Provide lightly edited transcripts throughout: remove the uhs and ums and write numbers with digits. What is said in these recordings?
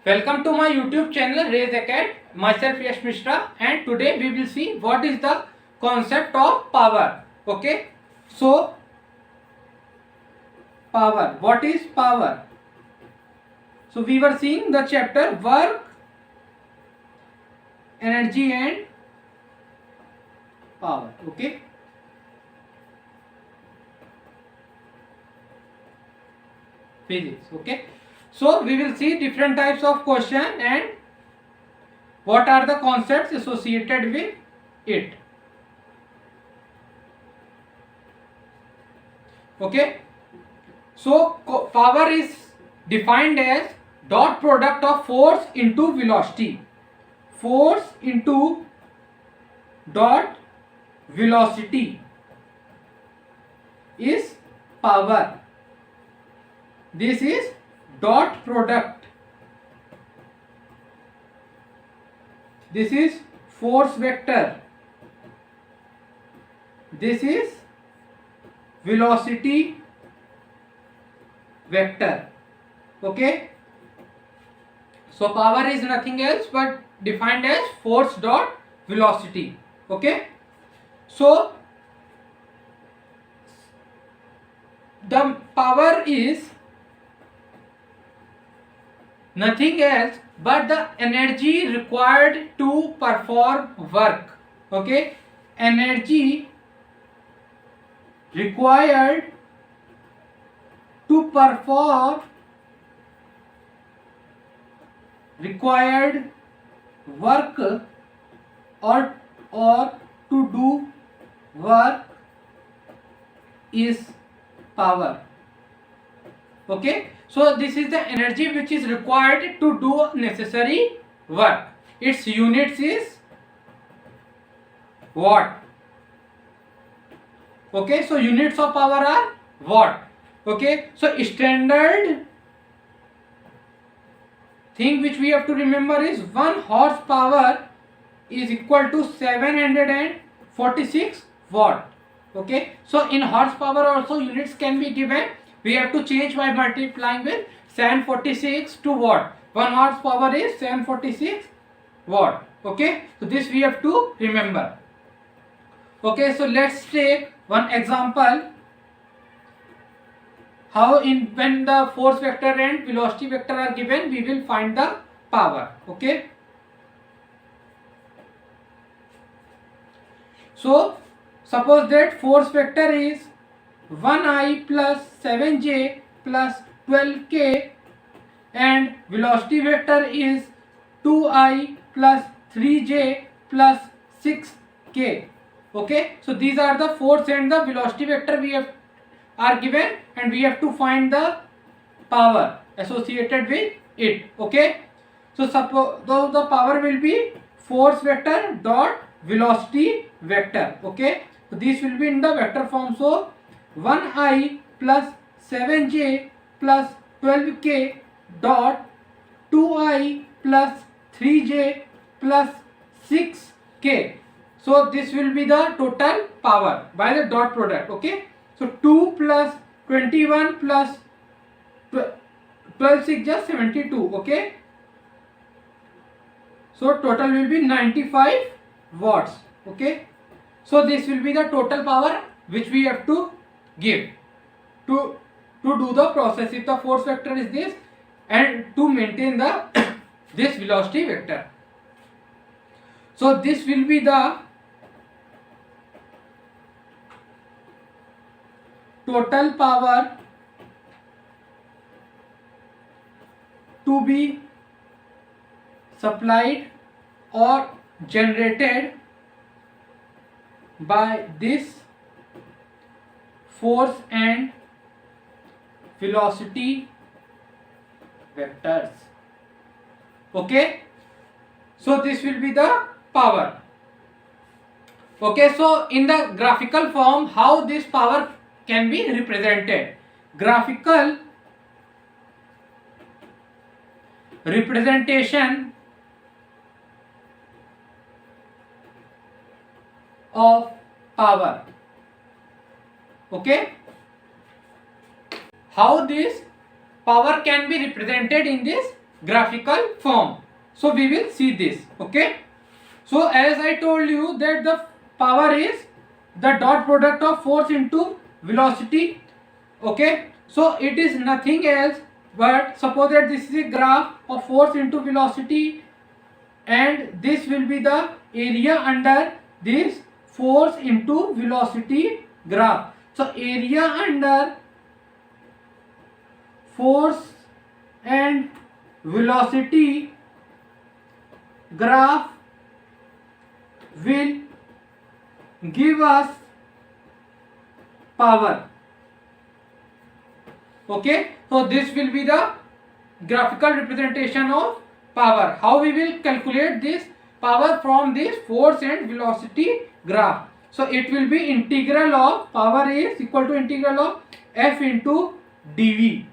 Welcome to my YouTube channel Raise Acad. Myself Yash Mishra, and today we will see what is the concept of power. Okay, so power. What is power? So we were seeing the chapter work, energy and power. Okay. Physics. Okay. So we will see different types of question and what are the concepts associated with it. Okay. So power is defined as dot product of force into velocity. Force into dot velocity is power. This is dot product. This is force vector. This is velocity vector. Okay. So power is nothing else but defined as force dot velocity. Okay. So the power is nothing else but the energy required to perform work. Okay, energy required to perform required work or to do work is power. Okay, so this is the energy which is required to do necessary work. Its units is watt. Okay, so units of power are watt. Okay, so standard thing which we have to remember is 1 horsepower is equal to 746 watt. Okay, so in horsepower also units can be given. We have to change by multiplying with 746 to watt. 1 horsepower is 746 watt. Okay, so this we have to remember. Okay, so let's take one example. How when the force vector and velocity vector are given, we will find the power. Okay, so suppose that force vector is 1i plus 7j plus 12k and velocity vector is 2i plus 3j plus 6k. Okay, so these are the force and the velocity vector are given, and we have to find the power associated with it. Okay, so suppose the power will be force vector dot velocity vector. Okay, so this will be in the vector form. So 1i plus 7j plus 12k dot 2i plus 3j plus 6k. So this will be the total power by the dot product. Okay, so 2 plus 21 plus 12 6 just 72. Okay, so total will be 95 watts. Okay, so this will be the total power which we have to give to do the process if the force vector is this and to maintain the this velocity vector. So this will be the total power to be supplied or generated by this force and velocity vectors. Okay, so this will be the power. Okay, so in the graphical form, how this power can be represented? Graphical representation of power. Okay, how this power can be represented in this graphical form. So we will see this. Okay. So as I told you that the power is the dot product of force into velocity. Okay. So it is nothing else but suppose that this is a graph of force into velocity, and this will be the area under this force into velocity graph. So area under force and velocity graph will give us power. Okay, so this will be the graphical representation of power. How we will calculate this power from this force and velocity graph? So it will be integral of power is equal to integral of F into dV.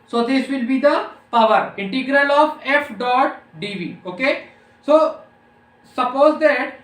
So this will be the power, integral of F dot dV. Okay, so suppose that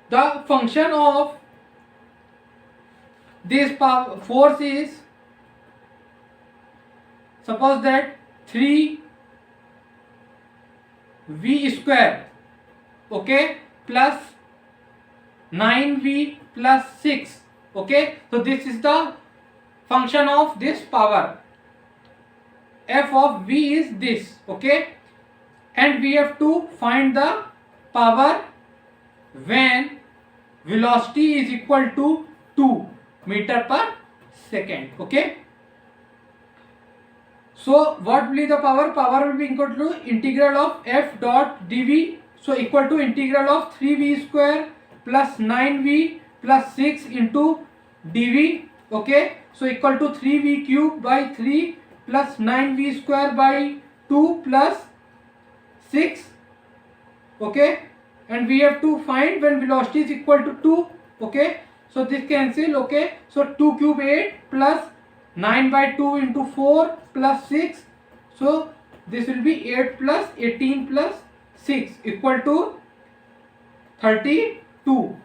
the function of this power force is, suppose that 3 v square, okay, plus 9v plus 6. Okay, so this is the function of this power. F of v is this. Okay, and we have to find the power when velocity is equal to 2 meter per second. Okay, so what will be the power? Power will be equal to integral of F dot dV. So equal to integral of 3v square plus 9v plus 6 into dV. Okay, so equal to 3v cube by 3 plus 9v square by 2 plus 6. Okay, and we have to find when velocity is equal to 2. Okay, so this cancel. Okay, so 2 cube 8 plus 9 by 2 into 4 plus 6. So this will be 8 plus 18 plus 6 equal to 32.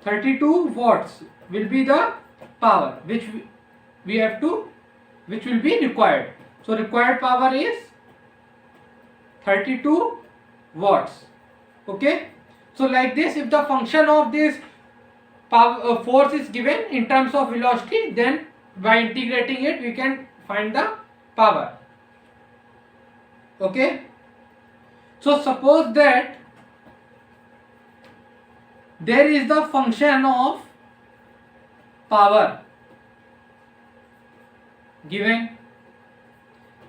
32 watts will be the power which we have to, which will be required. So required power is 32 watts. Okay, so like this, if the function of this power force is given in terms of velocity, then by integrating it we can find the power. Okay, so suppose that there is the function of power given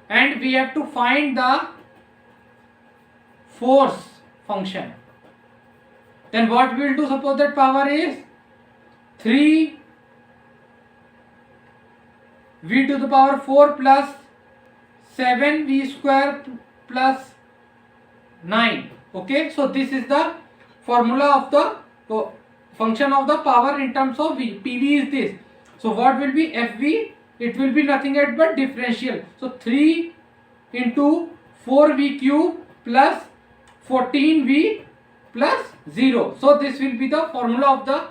and we have to find the force function. Then what we will do? Suppose that power is 3 v to the power 4 plus 7 v square plus 9. Okay, so this is the formula of the function of the power in terms of v. PV is this. So what will be FV? It will be nothing but differential. So 3 into 4v cube plus 14v plus 0. So this will be the formula of the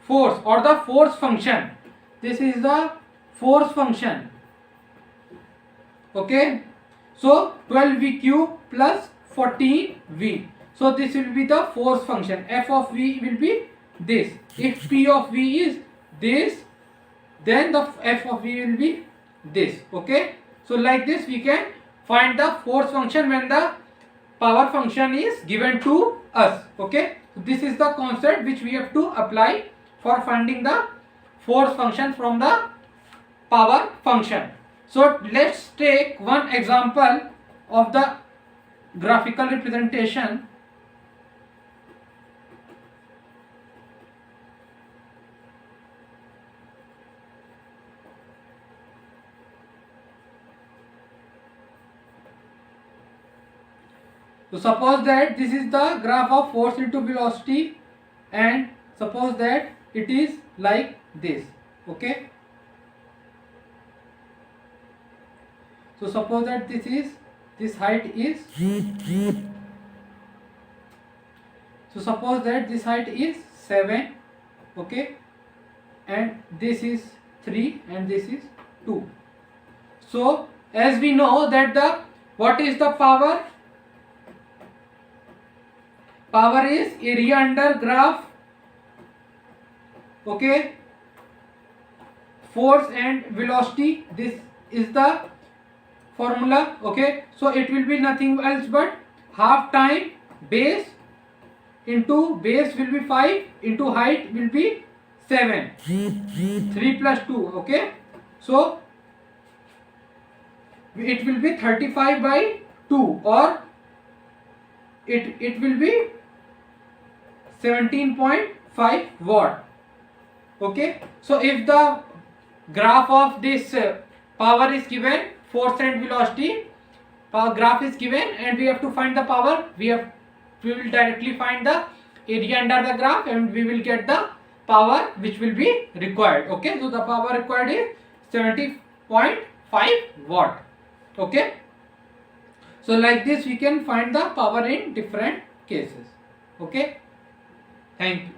force or the force function. This is the force function. Okay, so 12v cube plus 14v. So this will be the force function. F of v will be this. If P of v is this, then the F of v will be this. Okay, so like this we can find the force function when the power function is given to us. Okay, so this is the concept which we have to apply for finding the force function from the power function. So let's take one example of the graphical representation. So suppose that this is the graph of force into velocity and suppose that it is like this. Okay, so suppose that this height is, so suppose that this height is 7. Okay, and this is 3 and this is 2. So as we know that the what is the power? Power is area under graph, okay, force and velocity. This is the formula, okay. So it will be nothing else but half time base into base will be 5 into height will be 7, 3 plus 2, okay. So it will be 35 by 2, or it will be 17.5 watt, okay. So if the graph of this power is given, force and velocity power graph is given, and we have to find the power, we will directly find the area under the graph and we will get the power which will be required, okay. So the power required is 70.5 watt, okay. So like this we can find the power in different cases, okay. Thank you.